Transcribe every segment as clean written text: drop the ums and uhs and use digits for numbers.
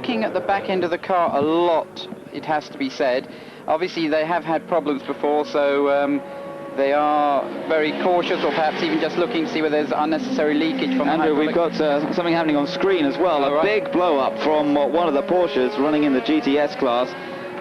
looking at the back end of the car a lot, it has to be said. Obviously, they have had problems before, so they are very cautious, or perhaps even just looking to see whether there's unnecessary leakage from Andrew, we've got something happening on screen as well. A big blow-up from one of the Porsches running in the GTS class,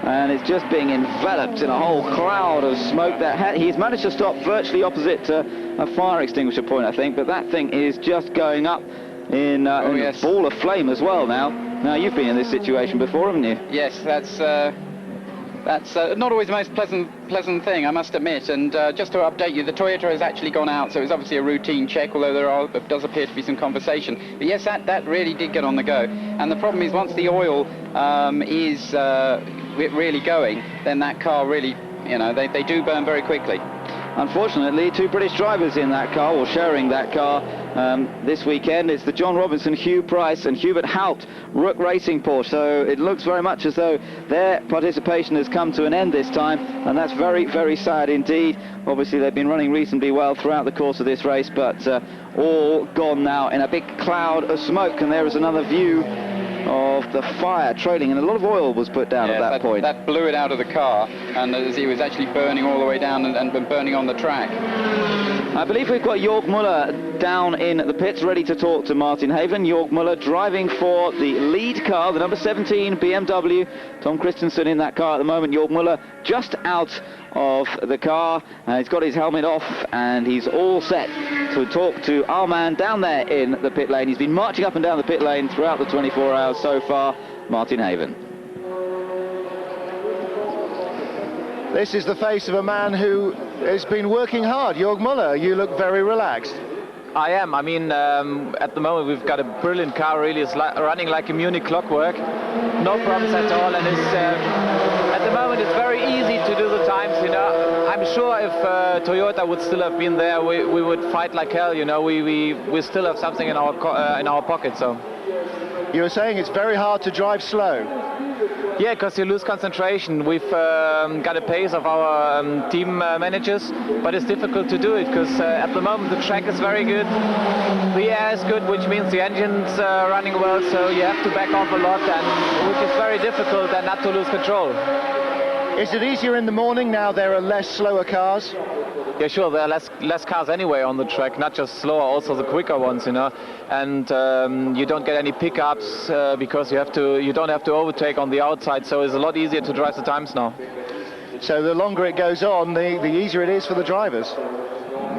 and it's just being enveloped in a whole cloud of smoke. He's managed to stop virtually opposite a fire extinguisher point, I think, but that thing is just going up in a ball of flame as well now. Now, you've been in this situation before, haven't you? Yes, that's not always the most pleasant thing, I must admit. And just to update you, the Toyota has actually gone out, so it's obviously a routine check, although there does appear to be some conversation. But yes, that really did get on the go. And the problem is, once the oil is really going, then that car really, they do burn very quickly. Unfortunately, two British drivers in that car, or sharing that car this weekend. It's the John Robinson, Hugh Price and Hubert Haupt Rook Racing Porsche. So it looks very much as though their participation has come to an end this time, and that's very, very sad indeed. Obviously, they've been running reasonably well throughout the course of this race, but all gone now in a big cloud of smoke. And there is another view of the fire trailing, and a lot of oil was put down at that point. That blew it out of the car, and as it was actually burning all the way down and burning on the track. I believe we've got Jörg Müller down in the pits, ready to talk to Martin Haven. Jörg Müller driving for the lead car, the number 17 BMW. Tom Christensen in that car at the moment. Jörg Müller just out of the car. He's got his helmet off, and he's all set to talk to our man down there in the pit lane. He's been marching up and down the pit lane throughout the 24 hours so far. Martin Haven. This is the face of a man who has been working hard. Jörg Müller, you look very relaxed. I am. I mean, at the moment we've got a brilliant car, really. It's running like a Munich clockwork. No problems at all, and at the moment it's very easy to do the times, I'm sure if Toyota would still have been there, we would fight like hell, We still have something in our pocket, so. You were saying it's very hard to drive slow. Yeah, because you lose concentration. We've got a pace of our team managers, but it's difficult to do it because at the moment the track is very good, the air is good, which means the engine's running well, so you have to back off a lot, which is very difficult and not to lose control. Is it easier in the morning now there are less slower cars? Yeah, sure, there are less cars anyway on the track, not just slower, also the quicker ones, and you don't get any pickups because you don't have to overtake on the outside, so it's a lot easier to drive the times now. So the longer it goes on, the easier it is for the drivers.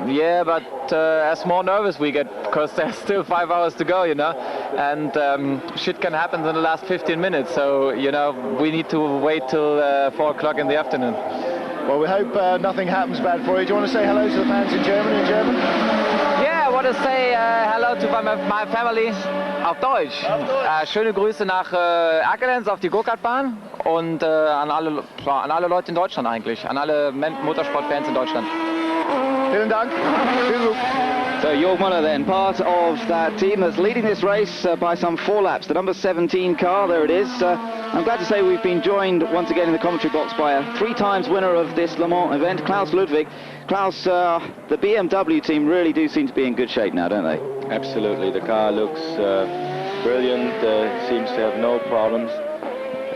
Yeah, but as more nervous we get, because there's still 5 hours to go, and shit can happen in the last 15 minutes, so, we need to wait till 4 o'clock in the afternoon. Well, we hope nothing happens bad for you. Do you want to say hello to the fans in Germany in German? Yeah, I want to say hello to my family auf Deutsch. Schöne Grüße nach Erkelenz auf die Go-Kart-Bahn und an alle Leute in Deutschland eigentlich, an alle Motorsportfans in Deutschland. Vielen Dank. So Jörg Müller then, part of that team that's leading this race by some 4 laps. The number 17 car, there it is. I'm glad to say we've been joined once again in the commentary box by a 3 times winner of this Le Mans event, Klaus Ludwig. Klaus, the BMW team really do seem to be in good shape now, don't they? Absolutely. The car looks brilliant, seems to have no problems.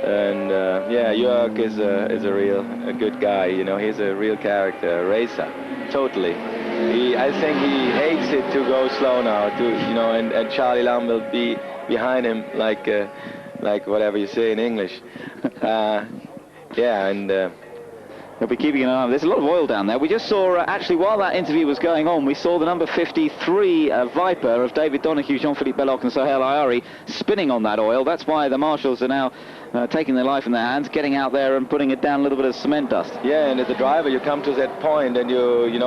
And Jörg is a good guy, he's a real character, a racer, totally. I think he hates it to go slow now, and Charlie Lam will be behind him like whatever you say in English. He'll be keeping an eye on. There's a lot of oil down there. We just saw, actually, while that interview was going on, we saw the number 53 Viper of David Donahue, Jean-Philippe Belloc and Sohail Ayari spinning on that oil. That's why the marshals are now taking their life in their hands, getting out there and putting it down a little bit of cement dust. Yeah, and as a driver, you come to that point and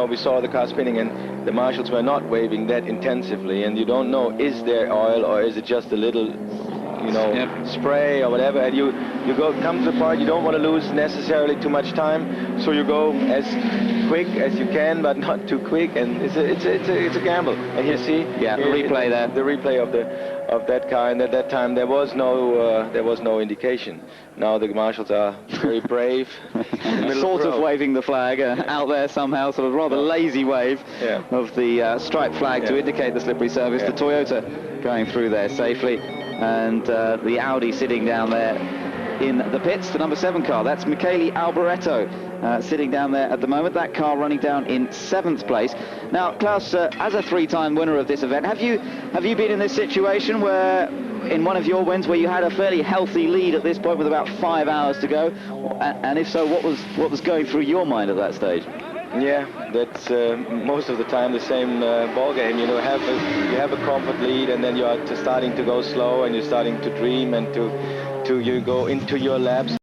we saw the car spinning and the marshals were not waving that intensively, and you don't know, is there oil or is it just a little spray or whatever, and you come to the point you don't want to lose necessarily too much time, so you go as quick as you can but not too quick, and it's a gamble. And you see the replay there, the replay of that car, and at that time there was no indication. Now the marshals are very brave. Sort of waving the flag out there somehow, sort of rather lazy wave of the striped flag to indicate the slippery surface. The Toyota going through there safely. and the Audi sitting down there in the pits, the number 7 car. That's Michele Alboreto sitting down there at the moment. That car running down in 7th place. Now, Klaus, as a 3-time winner of this event, have you been in this situation where, in one of your wins, where you had a fairly healthy lead at this point with about 5 hours to go? And if so, what was going through your mind at that stage? Yeah, that's most of the time the same ball game. You know, you have a comfort lead, and then you are starting to go slow, and you're starting to dream and to you go into your laps.